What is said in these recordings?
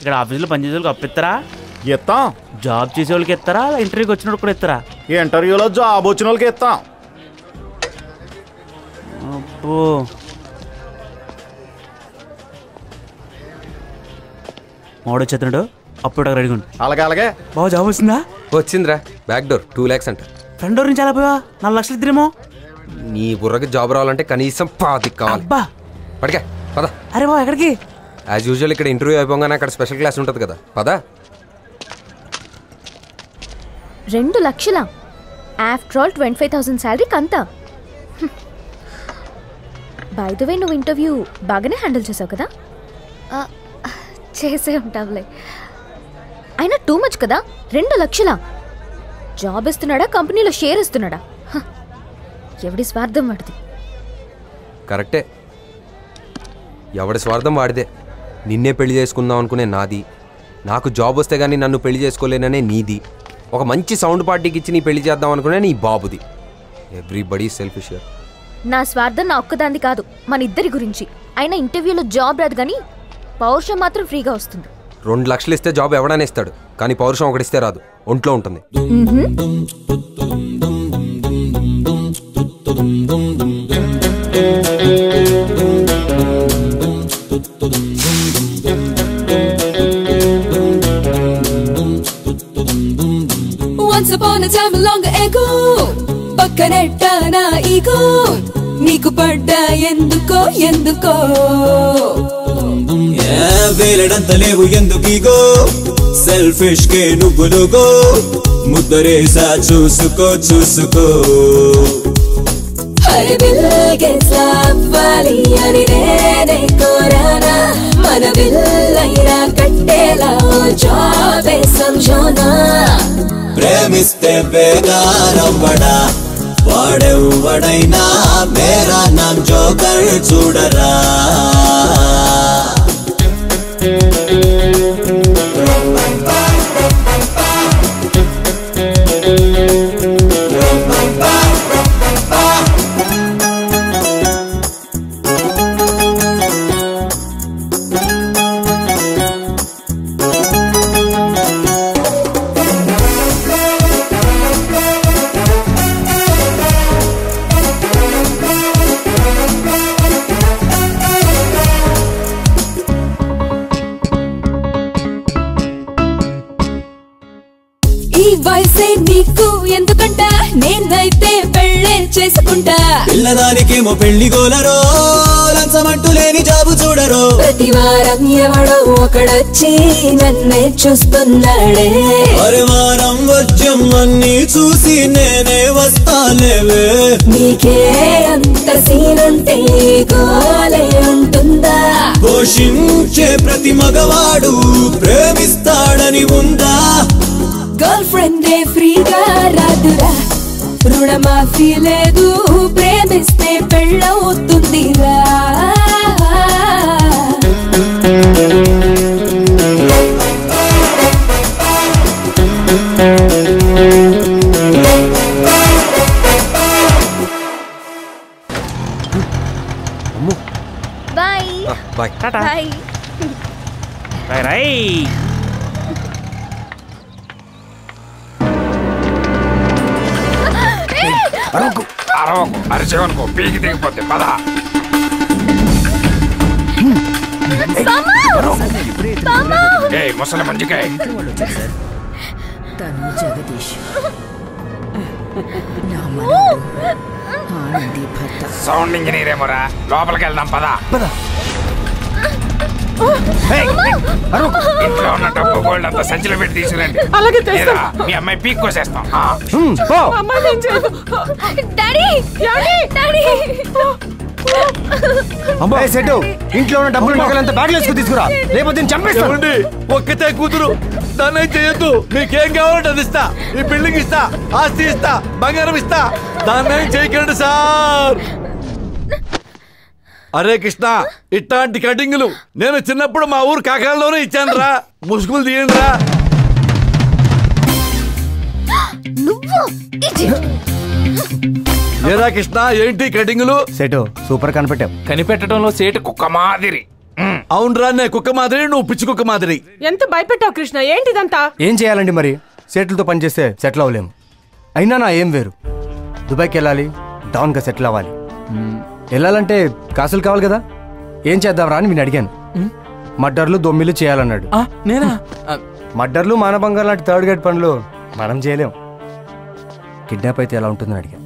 ఇక్కడ ఆఫీసులో పనిచేసే వాళ్ళకి అప్పిస్తారా? ఇస్తాం. జాబ్ చేసే వాళ్ళకి ఇస్తారా, ఇంటర్వ్యూకి వచ్చినప్పుడు కూడా ఇస్తారా? ఇంటర్వ్యూలో జాబ్ వచ్చిన వాళ్ళకి ఇస్తాం. అబ్బో, మావాడు వచ్చేస్తున్నాడు. అప్పుడు అడిగి అలాగే బాబు జాబ్ వస్తుందా? వచ్చిందిరా, బ్యాక్ డోర్ 2 lakhs అంట. ఫ్రంట్ డోర్ నుంచి అలా పోయా 4 లక్షలు ఇద్దరేమో. నీ బుర్రకి జాబ్ రావాలంటే కనీసం 10 కావాలి. అబ్బా పడిగా పద. అరే బాబు ఎక్కడికి? యాజ్ యూజువల్ ఇక్కడ ఇంటర్వ్యూ అయిపోగానే అక్కడ స్పెషల్ క్లాస్ ఉంటుంది కదా, పద. 2 లక్షల ఆఫ్టర్ ఆల్ 25,000 శాలరీకి అంతా. బై ద వే, నువ్వు ఇంటర్వ్యూ బాగానే హ్యాండిల్ చేసావు కదా? చేసే ఉంటావులే. అయినా టూ మచ్ కదా, 2 లక్షల. జాబ్ ఇస్తున్నాడా, కంపెనీలో షేర్ ఇస్తున్నాడా? ఎవడి స్వార్థం వాడిది. కరెక్టే, ఎవడి స్వార్థం వాడిదే. నిన్నే పెళ్లి చేసుకుందాం అనుకునే నాది, నాకు జాబ్ వస్తే కానీ నన్ను పెళ్లి చేసుకోలేననే నీది, ఒక మంచి సౌండ్ పార్టీకి ఇచ్చి నీ పెళ్లి చేద్దాం అనుకునే నీ బాబుది. Everybody selfish. నా స్వార్థం నా ఒక్కదాంది కాదు, మన ఇద్దరి గురించి. అయినా ఇంటర్వ్యూలో జాబ్ రాదు కానీ పౌరుషం మాత్రం ఫ్రీగా వస్తుంది. 2 లక్షలు ఇస్తే జాబ్ ఎవడనే ఇస్తాడు, కానీ పౌరుషం ఒకటిస్తే రాదు, ఒంట్లో ఉంటుంది. Once upon a time long ago, పక్కనెట్ట నా ఈగో, నీకు పడ్డా ఎందుకో ఎందుకో. వేలడంత లేవు ఎందుకీగో, సెల్ఫిష్ కే నువ్వు లోగో, ముద్దరేసా చూసుకో చూసుకో. హరి బిల్గేట్స్ అవ్వాలి అని నేనే కోరానా, మన బిల్లైనా కట్టేలా జాబే సంజోనా. ప్రేమిస్తే బేగారవ్వడా, వాడెవ్వడైనా మేరా నామ్ జోకర్ చూడరా. ఈ వయసే నీకు ఎందుకంట, నేనైతే పెళ్ళే చేసుకుంటా. పిల్లదానికేమో పెళ్లి గోలరో, లంచమంటూ లేని జాబు చూడరో. ప్రతి వారం ఎవడో ఒకడొచ్చి నన్నే చూస్తున్నాడే. వారం వచ్చం అన్ని చూసి నేనే వస్తాలేవే. నీకే అంత సీనుంటే గోలే ఉంటుందా? పోషించే ప్రతి మగవాడు ప్రేమిస్తాడని ఉందా? గర్ల్ ఫ్రెండే ఫ్రీగా రాదురా, రుణమాఫీ లేదు, ప్రేమిస్తే పెళ్ళవుతుందిరా. Bye bye. బాయ్. బాయ్ రై. అరచేవనుకో పీకి దిగిపోతే పద. ముసలి మంచికాయ సౌండ్ ఇంజనీరేమోరా, లోపలికి వెళ్దాం పద. ఇంట్లో ఉన్న డబ్బు గోల్డ్ అంతా సంచిలో పెట్టి తీసుకురండి. మీ అమ్మాయి పీక్ కోసేస్తాం. సెటు ఇంట్లో ఉన్న డబ్బులు నగలంతా బ్యాగ్ వేసుకుని తీసుకురా, లేకపోతే చంపేస్తాను. ఒక్కతే కూతురు, దాన్ని చేయొద్దు. మీకేం కావాలంటే అది ఇస్తా. ఈ బిల్డింగ్ ఇస్తా, ఆస్తి ఇస్తా, బంగారం ఇస్తా. దాన్ని చేయకండి సార్. అరే కృష్ణ, ఇట్లాంటి కటింగులు నేను చిన్నప్పుడు మా ఊరు కాకాలలోనే ఇచ్చాను రా. ముసుగులు తీయండి రా. ఏరా కృష్ణ, ఏంటి కటింగులు? Set super కనిపెట్టావు. కనిపెట్టడంలో సేటు కుక్క మాదిరి. అవునరా, నే కుక్క మాదిరి, నువ్వు పిచ్చి కుక్క మాదిరి. ఎంత భయపెట్టావు కృష్ణ, ఏంటిదంతా? ఏం చేయాలండి మరి? సేట్లతో పనిచేస్తే సెటిల్ అవ్వలేము. అయినా నా ఏం వేరు. దుబాయ్కి వెళ్ళాలి, డాన్గా సెటిల్ అవ్వాలి. వెళ్ళాలంటే కాసులు కావాలి కదా. ఏం చేద్దాంరా అని నేను అడిగాను. మర్డర్లు దొమ్మిలు చేయాలన్నాడు. నేనా? మర్డర్లు మానభంగం లాంటి థర్డ్ గ్రేడ్ పనులు మనం చేయలేం. కిడ్నాప్ అయితే ఎలా ఉంటుందని అడిగాను.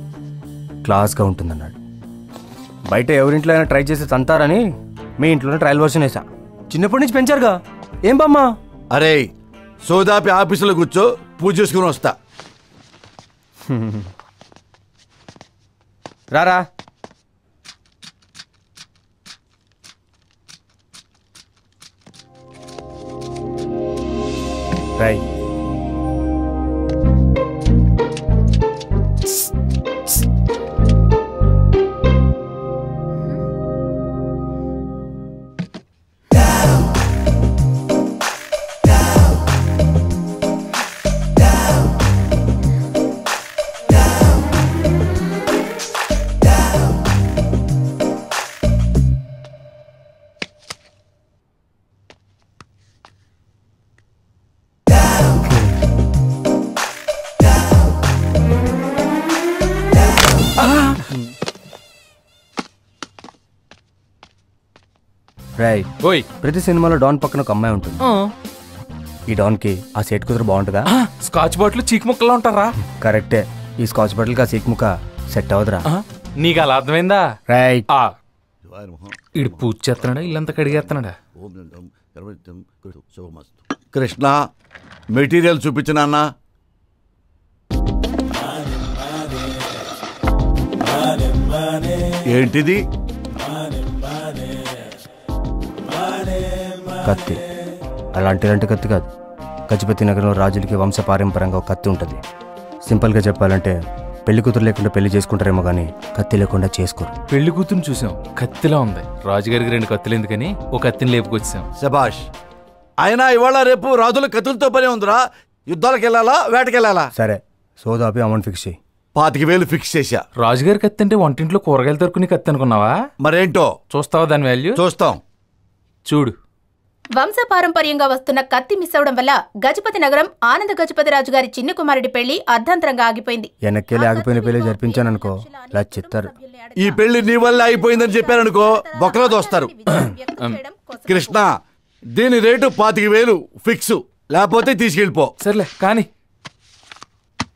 క్లాస్గా ఉంటుందన్నాడు. బయట ఎవరింట్లో అయినా ట్రై చేసి తంతారని మీ ఇంట్లోనే ట్రయల్ వర్షన్ వేసా. చిన్నప్పటి నుంచి పెంచారుగా. ఏం బామ్మా? అరే సోదాపి ఆఫీసులో కూర్చో, పూజ చేసుకుని వస్తా. రారా. రాయ్. రాయ్, ప్రతి సినిమాలో డాన్ పక్కన ఒక అమ్మాయి ఉంటుంది. ఈ డాన్ కి ఆ సేట్ కుదురు బాగుంటుందా? స్కాచ్ బాటిల్ చీక్ ముక్కలా ఉంటారా? కరెక్టే. ఈ స్కాచ్ బాటిల్ కి ఆ సీక్ ముక్క సెట్ అవదురా. నీకు అలా అర్థమైందా? రాయ్, ఇడు పూజ చేస్తున్నాడా, ఇల్లంతా కడిగేస్తున్నాడా? కృష్ణ, మెటీరియల్ చూపించిన అన్న. ఏంటిది? కత్తి. అలాంటి కత్తి కాదు. గజపతి నగరంలో రాజులకి వంశపారంపరంగా ఒక కత్తి ఉంటుంది. సింపుల్గా చెప్పాలంటే పెళ్లి కూతురు లేకుండా పెళ్లి చేసుకుంటారేమో కానీ కత్తి లేకుండా చేసుకోరు. పెళ్లి కూతురు చూసాం, కత్తిలా ఉంది. రాజుగారికి 2 కత్తులు ఎందుకని ఒక కత్తిని లేపుకొచ్చాం. శబాష్. అయినా ఇవాళ రేపు రాజుల కత్తులతో పని ఉందిరా. యుద్ధాలకు వెళ్ళాలా, వేటకెళ్ళాలా? సరే, సోదాపి అమౌంట్ ఫిక్స్ చేయి. 25,000 ఫిక్స్ చేశా. రాజుగారి కత్తి అంటే వంటింట్లో కూరగాయలు దొరుకుని కత్తి అనుకున్నావా? మరేంటో చూస్తావా దాని వాల్యూ? చూస్తాం. చూడు. వంశపారంపర్యంగా వస్తున్న కత్తి మిస్ అవడం వల్ల గజపతి నగరం ఆనంద గజపతి రాజు గారి చిన్న కుమారుడి పెళ్లి అర్ధాంతరంగా ఆగిపోయింది. వెనక్కి ఆగిపోయిన పెళ్లి జరిపించాననుకో ఇలా చెప్తారు. ఈ పెళ్లి నీ వల్ల అయిపోయిందని చెప్పారనుకో బొక్కలో దోస్తారు. కృష్ణ, దీని రేటు 25,000 ఫిక్స్, లేకపోతే తీసుకెళ్ళిపో. సర్లే కానీ.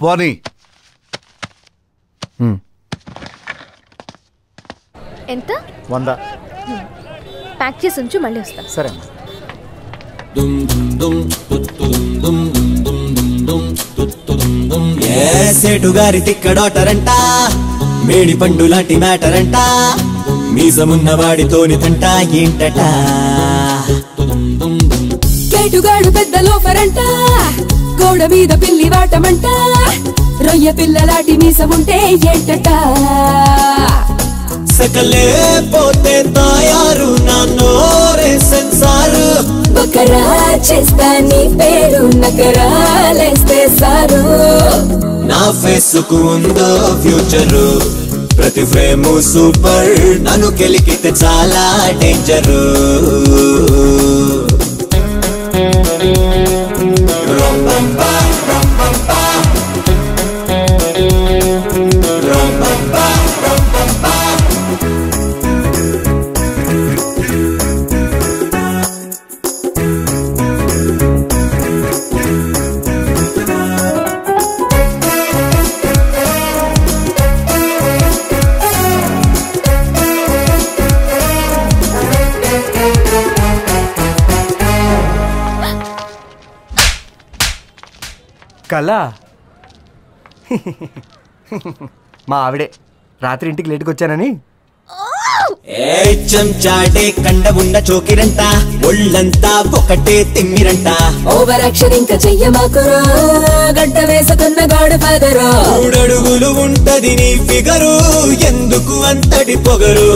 పోనీ. ఎంత? 100. ప్యాక్ చేసి ఉంచు, మళ్ళీ వస్తా. సరే. సేటు గారి తిక్కడోటరంట, మేడి పండు లాంటి మ్యాటరంట, మీసమున్న వాడితోని తంట ఏంటట. కేటుగాడు పెద్ద లోఫరంట, గోడ మీద పిల్లి వాటమంట, రొయ్య పిల్లలాంటి మీసముంటే ఏంటట. సకలే పోతే తాయారు నా నోరే సెన్సారు, బకరా చేస్తా నీ పేరు నకరాలేస్తే సారు. నా ఫేసుకు ఉందో ఫ్యూచరు, ప్రతి ఫ్రేము సూపర్, నన్ను కెలికితే చాలా డేంజరు. కళ. మా ఆవిడే రాత్రి ఇంటికి లేటుకు వచ్చానని చెంచాడే కండ ఉన్న చోకిరంట, ఒళ్ళంతా ఒకటే తిమ్మిరంట. ఓవర్ యాక్షన్ ఇంకా చెయ్యమాకురా, గడ్డ వేసుకున్న గాడు ఫాదరు. 3 అడుగులు ఉంటది నీ ఫిగరు, ఎందుకు అంతటి పొగరు.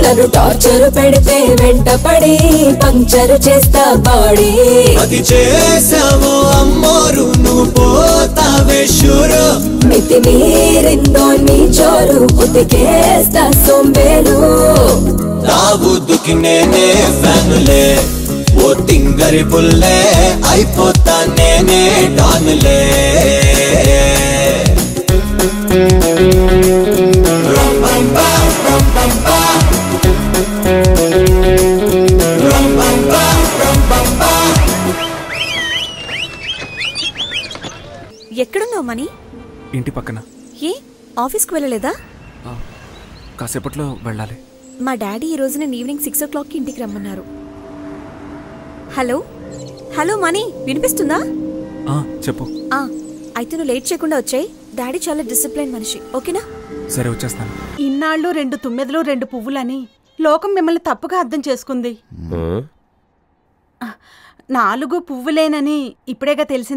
నన్ను టార్చర్ పెడితే వెంట పడి పంక్చర్ చేస్తా బాడీ. అది చేసావో అమ్మోరు, నువ్వు పోతావే షూరు. మితి మీరిందో నీ చోరు, ఉతికేస్తా సొంబేలు. నా బుద్ధికి నేనే ఫ్యానులే ఓ తింగరి పుల్లే అయిపోతా నేనే డానులే ఎక్కడున్నావు మనీ? ఇంటి పక్కన. ఏ ఆఫీస్కి వెళ్ళలేదా? కాసేపట్లో వెళ్ళాలి. మా డాడీ ఈ రోజు నేను ఈవినింగ్ 6 o'clockకి ఇంటికి రమ్మన్నారు. హలో హలో మనీ, వినిపిస్తుందా? చెప్పు. అయితే నువ్వు లేట్ చేయకుండా వచ్చాయి. డాడీ చాలా డిసిప్లైన్ మనిషి, ఓకేనా? సరే, వచ్చేస్తాను. ఇన్నాళ్ళు 2 తుమ్మెదలు 2 పువ్వులని లోకం మిమ్మల్ని తప్పుగా అర్థం చేసుకుంది. 4 పువ్వులేనని ఇప్పుడేగా తెలిసింది.